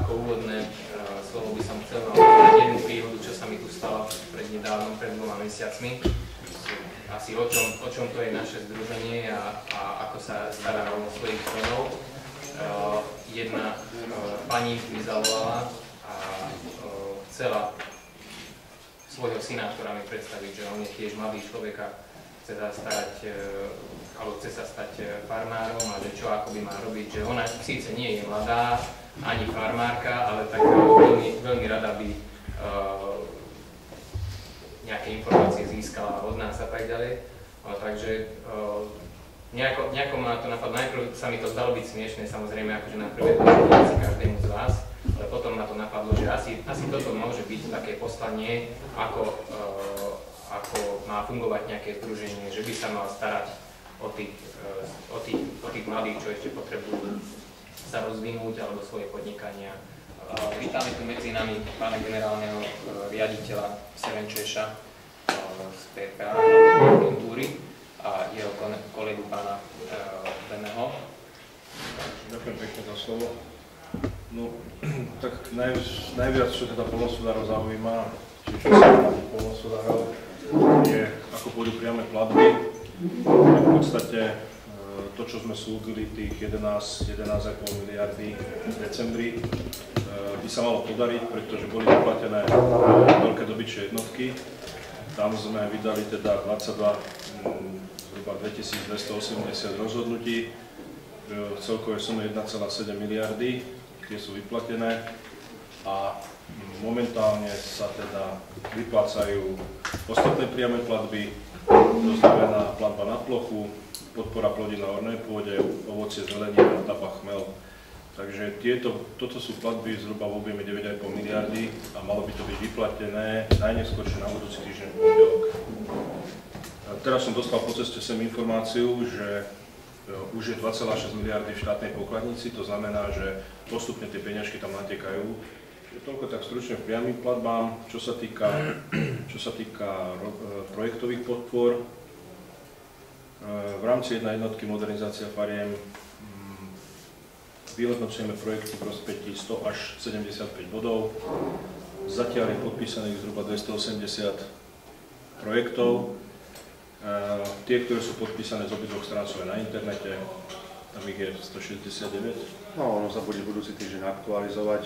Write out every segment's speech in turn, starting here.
ako úvodné slovo by som chcel povedať jednu príhodu, čo sa mi tu stalo prednedávnom, pred 2 mesiacmi. Asi o čom to je naše združenie a ako sa stará o svojich členov. Jedna pani mi zavolala a chcela svojho syna, ktorá mi predstaviť, že on je tiež mladý človek a chce sa stať farmárom a že čo ako by mal robiť, že ona síce nie je mladá, ani farmárka, ale tak veľmi, veľmi rada by nejaké informácie získala od nás a tak ďalej. Takže nejako ma to napadlo. Najprv sa mi to zdalo byť smiešné, samozrejme, akože na prvé asi každému z vás, ale potom ma to napadlo, že asi toto môže byť také poslanie, ako má fungovať nejaké združenie, že by sa mal starať o tých mladých, čo ešte potrebujú sa rozvinúť alebo svoje podnikania. Vítame tu medzi nami pána generálneho riaditeľa Serenčeša z PPA agentúry a jeho kolegu pána Beného. Ďakujem pekne za slovo. No, tak najviac, čo teda poľnohospodárov zaujíma, čiže čo sa poľnohospodárov, je ako pôjdu priame platby. V podstate to, čo sme slúbili, tých 11,5 miliardy v decembri, by sa malo podariť, pretože boli vyplatené veľké dobytčie jednotky. Tam sme vydali teda zhruba 2280 rozhodnutí, celkové sumy 1,7 miliardy, tie sú vyplatené a momentálne sa teda vyplácajú ostatné priame platby, to znamená platba na plochu, podpora plodín na ornej pôde, ovocie, zelenina, tabak, chmel. Takže toto sú platby zhruba v objeme 9,5 miliardy a malo by to byť vyplatené najneskôršie na budúci týždeň v pondelok. Teraz som dostal po ceste sem informáciu, že už je 2,6 miliardy v štátnej pokladnici, to znamená, že postupne tie peňažky tam natekajú. Toľko tak stručne k priamym platbám. Čo sa týka projektových podpor, v rámci jednej jednotky modernizácia fariem vyhodnocujeme projekty v rozpätí 100 až 75 bodov. Zatiaľ je podpísaných zhruba 280 projektov. Tie, ktoré sú podpísané z obidvoch strán, sú aj na internete. Tam ich je 169. No, ono sa bude budúci týždeň aktualizovať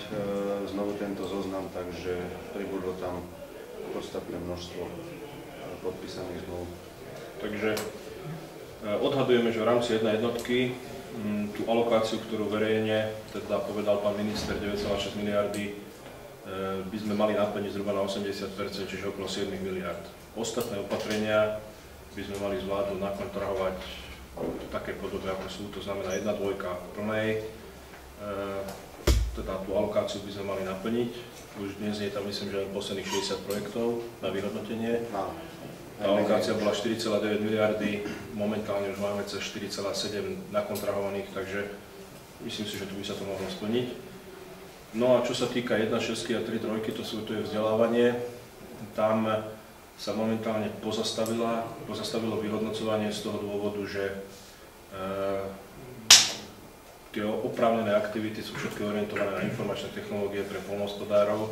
znovu tento zoznam, takže pribudlo tam podstatné množstvo podpísaných zmluv. Takže odhadujeme, že v rámci jednej jednotky tú alokáciu, ktorú verejne, teda povedal pán minister, 9,6 miliardy, by sme mali naplniť zhruba na 80%, čiže okolo 7 miliard. Ostatné opatrenia by sme mali zvládnuť nakontrahovať v takej podobe, ako sú, to znamená 1/2 plnej, teda tú alokáciu by sme mali naplniť. Už dnes je tam, myslím, že posledných 60 projektov na vyhodnotenie. Tá alokácia bola 4,9 miliardy, momentálne už máme cez 4,7 nakontrahovaných, takže myslím si, že tu by sa to mohlo splniť. No a čo sa týka 1,6 a 3,3, to je vzdelávanie, tam sa momentálne pozastavilo vyhodnocovanie z toho dôvodu, že tie oprávnené aktivity sú všetky orientované na informačné technológie pre poľnohospodárov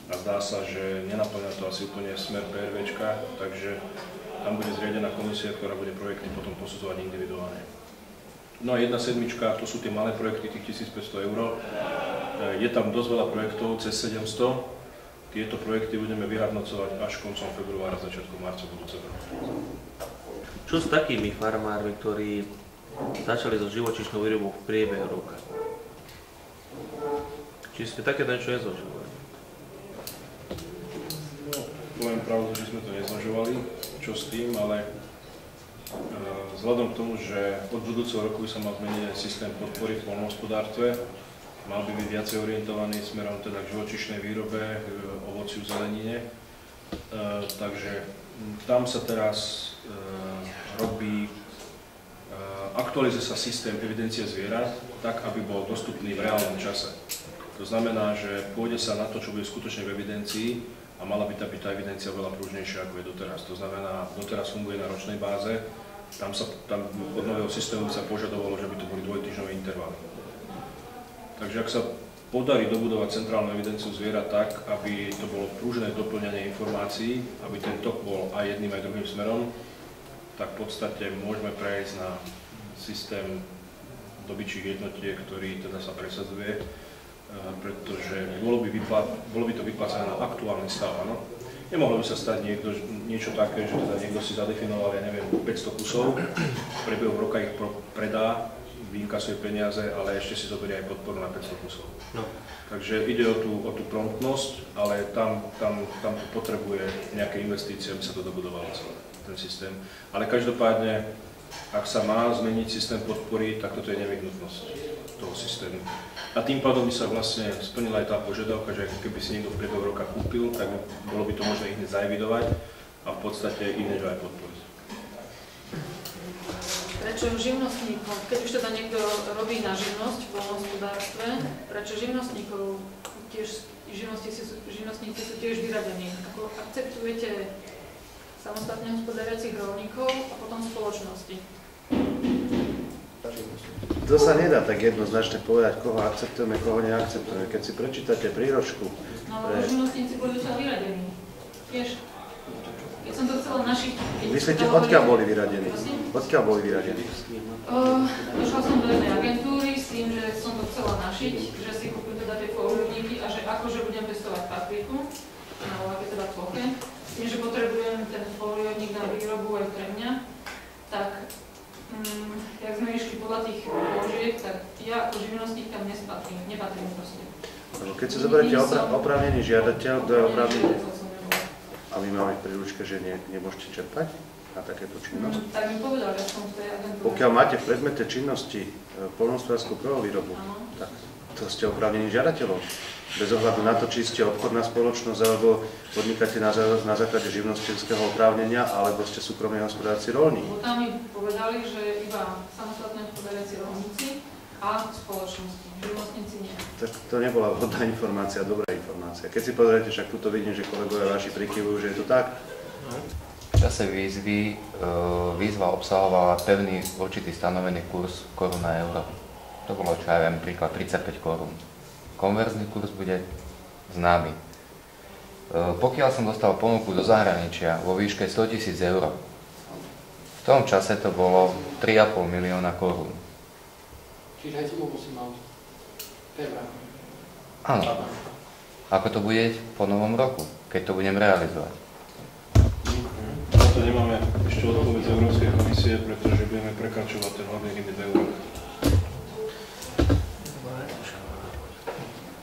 a zdá sa, že nenaplňa to asi úplne smer PRVčka, takže tam bude zriadená komisia, ktorá bude projekty potom posudzovať individuálne. No a 1,7, to sú tie malé projekty, tých 1500 €. Je tam dosť veľa projektov, cez 700. Tieto projekty budeme vyhodnocovať až koncom februára, začiatkom marca budúceho roku. Čo s takými farmármi, ktorí začali so živočíšnou výrobou v priebehu roka? Či ste také niečo nezvažovali? No, poviem pravdu, že sme to nezvažovali, čo s tým, ale vzhľadom k tomu, že od budúceho roku sa mal zmeniť systém podpory v poľnohospodárstve, mal by byť viacej orientovaný smerom teda k živočíšnej výrobe, ovociu, zelenine. Takže tam sa teraz aktualizuje sa systém evidencie zvierat tak, aby bol dostupný v reálnom čase. To znamená, že pôjde sa na to, čo bude skutočne v evidencii a mala by tá evidencia veľa pružnejšia, ako je doteraz. To znamená, doteraz funguje na ročnej báze, tam od nového systému sa požadovalo, že by to boli dvojtýždňové intervaly. Takže ak sa podarí dobudovať centrálnu evidenciu zvierat tak, aby to bolo pružné doplňanie informácií, aby ten tok bol aj jedným, aj druhým smerom, tak v podstate môžeme prejsť na systém dobyčích jednotiek, ktorý teda sa presadzuje, pretože bolo by to vyplácané na aktuálny stav, áno. Nemohlo by sa stať niečo také, že teda niekto si zadefinoval, ja neviem, 500 kusov, v priebehu roka ich predá, vyinkasuje peniaze, ale ešte si zoberie aj podporu na 500 kusov. No. Takže ide o tú promptnosť, ale tam to potrebuje nejaké investície, aby sa to dobudovalo celé, ten systém. Ale každopádne, ak sa má zmeniť systém podpory, tak toto je nevyhnutnosť toho systému. A tým pádom by sa vlastne splnila aj tá požiadavka, že keby si niekto v priebehu roka kúpil, tak bolo by to možné ich hneď zaevidovať a v podstate ich hneď aj podporiť. Prečo živnostníkov, keď už teda niekto robí na živnosť v poľnohospodárstve, prečo živnostníkov tiež, živnostníci sú tiež vyradení? Ako akceptujete samostatne hospodáriacich rolníkov a potom spoločnosti? To sa nedá tak jednoznačne povedať, koho akceptujeme, koho neakceptujeme. Keď si prečítate príručku... No ale živnostníci boli sa vyradení. Tiež. Keď som to chcela našiť... Myslíte, odkiaľ boli vyradení? Odkiaľ boli vyradení? Došla som do jednej agentúry s tým, že som to chcela našiť, že si kúpim teda tie fóliovníky a že akože budem pestovať papriku na voľakej teda ploche, s tým, že potrebujem ten fóliovník na výrobu aj pre mňa, tak jak sme išli podľa tých položiek, tak ja ako živnostník tam nepatrím proste. Keď si zoberiete oprávnený žiadateľ, kto je oprávnený, a my máme v príručke, že nemôžete čerpať na takéto činnosť. Tak mi povedal, že som v tej agentúre. Pokiaľ máte v predmete činnosti poľnohospodársku prvovýrobu, tak to ste oprávnení žiadateľom. Bez ohľadu na to, či ste obchodná spoločnosť, alebo podnikáte na základe živnostenského oprávnenia, alebo ste súkromní hospodárci rolník. Tam mi povedali, že iba samostatné hospodáriaci rolníci a spoločnosti, živnostníci nie. Tak to nebola vhodná informácia, dobrá informácia. Keď si pozriete, však tuto vidím, že kolegovia vaši prikyvujú, že je to tak. V čase výzvy výzva obsahovala pevný určitý stanovený kurz koruna-euro. To bolo, čo ja viem, príklad 35 korún. Konverzný kurz bude známy. Pokiaľ som dostal ponuku do zahraničia vo výške 100 000 eur, v tom čase to bolo 3,5 milióna korún. Čiže aj zmluvu si mal pevná. Áno. Ako to bude po novom roku, keď to budem realizovať? Na to nemáme ešte odpoveď z Európskej komisie, pretože budeme prekračovať ten hlavný limit v eurách.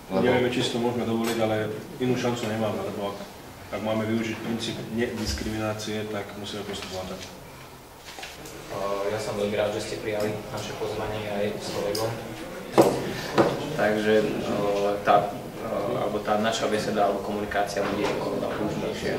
Nevieme, či si to môžeme dovoliť, ale inú šancu nemáme, lebo ak máme využiť princíp nediskriminácie, tak musíme postupovať tak. Ja som veľmi rád, že ste prijali naše pozvanie aj s kolegom. Takže tá naša beseda alebo komunikácia bude oveľa pružnejšia.